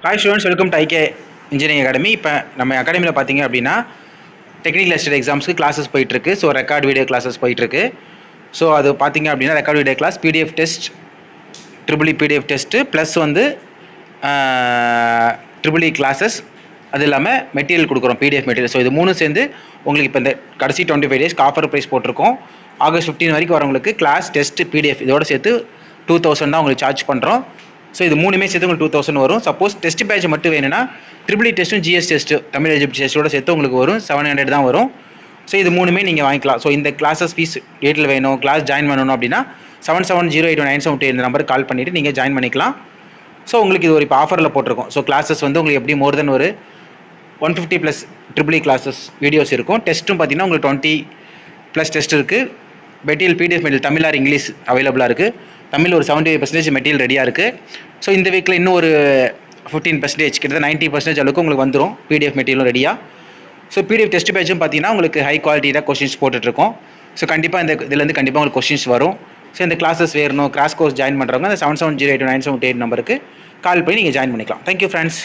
Hi students, welcome to IK engineering academy. இப்போ நம்ம அகாடமியில் பார்த்தீங்க அப்படின்னா டெக்னிக்கல் அசிஸ்டன்ட் எக்ஸாம்ஸ்க்கு கிளாஸஸ் போயிட்டுருக்கு. ஸோ ரெக்கார்ட் வீடியோ கிளாஸஸ் போயிட்டுருக்கு. ஸோ அது பார்த்தீங்க அப்படின்னா record video class, PDF test, triple PDF test plus வந்து ட்ரிபிள் கிளாஸஸ், அது இல்லாமல் மெட்டீரியல் கொடுக்குறோம், பிடிஎஃப் மெட்டீரியல். ஸோ இது மூணு சேர்ந்து உங்களுக்கு இப்போ இந்த கடைசி 25 டேஸ்க்கு ஆஃபர் ப்ரைஸ் போட்டிருக்கோம். ஆகஸ்ட் 15 வரைக்கும் வரவங்களுக்கு கிளாஸ், டெஸ்ட், பிடிஎஃப் இதோட சேர்த்து 2000 தான் உங்களுக்கு சார்ஜ் பண்ணுறோம். ஸோ இது மூணுமே சேர்த்து உங்களுக்கு 2000 வரும். சப்போஸ் டெஸ்ட் பேட்ச் மட்டும் வேணும்னா ட்ரிபிள் டெஸ்ட்டும் ஜிஎஸ் டெஸ்ட்டு தமிழ் எலிஜிபிலிட்டி டெஸ்ட்டோட சேர்த்து உங்களுக்கு வரும் 700 தான் வரும். ஸோ இது மூணுமே நீங்கள் வாங்கிக்கலாம். ஸோ இந்த கிளாஸஸ் ஃபீஸ் டேட்டில் வேணும், கிளாஸ் ஜாயின் பண்ணணும் அப்படின்னா 770897 இந்த நம்பருக்கு கால் பண்ணிவிட்டு நீங்கள் ஜாயின் பண்ணிக்கலாம். ஸோ உங்களுக்கு இது ஒரு இப்போ ஆஃபரில் போட்டிருக்கோம். ஸோ கிளாஸஸ் வந்து உங்களுக்கு எப்படி மோர் தென் ஒரு 150+ ட்ரிபிள் கிளாஸஸ் வீடியோஸ் இருக்கும். டெஸ்ட்டும் பார்த்தீங்கன்னா உங்களுக்கு 20+ டெஸ்ட் இருக்குது. Material PDF material Tamil R English அவைலபிளாக இருக்குது. தமிழ் ஒரு 75% மெட்டீரியல் ரெடியாக இருக்குது. ஸோ இந்த வீக்கில் இன்னும் ஒரு 15% கிட்டத்தட்ட 90% அளவுக்கு உங்களுக்கு வந்துடும் பிடிஎஃப் மெட்டீரியலும் ரெடியாக. ஸோ பிடிஎஃப் டெஸ்ட் பேட்சும் பார்த்தீங்கன்னா உங்களுக்கு ஹை குவாலிட்டியாக கொஸ்டின்ஸ் போட்டுட்ருக்கோம். ஸோ கண்டிப்பாக இந்த இதுலேருந்து கண்டிப்பாக உங்களுக்கு கொஸ்டின்ஸ் வரும். ஸோ இந்த கிளாஸஸ் வேணும், கிராஷ் கோர்ஸ் ஜாயின் பண்ணுறவங்க அந்த 770897 நம்பருக்கு கால் பண்ணி நீங்கள் ஜாயின் பண்ணிக்கலாம். Thank you friends.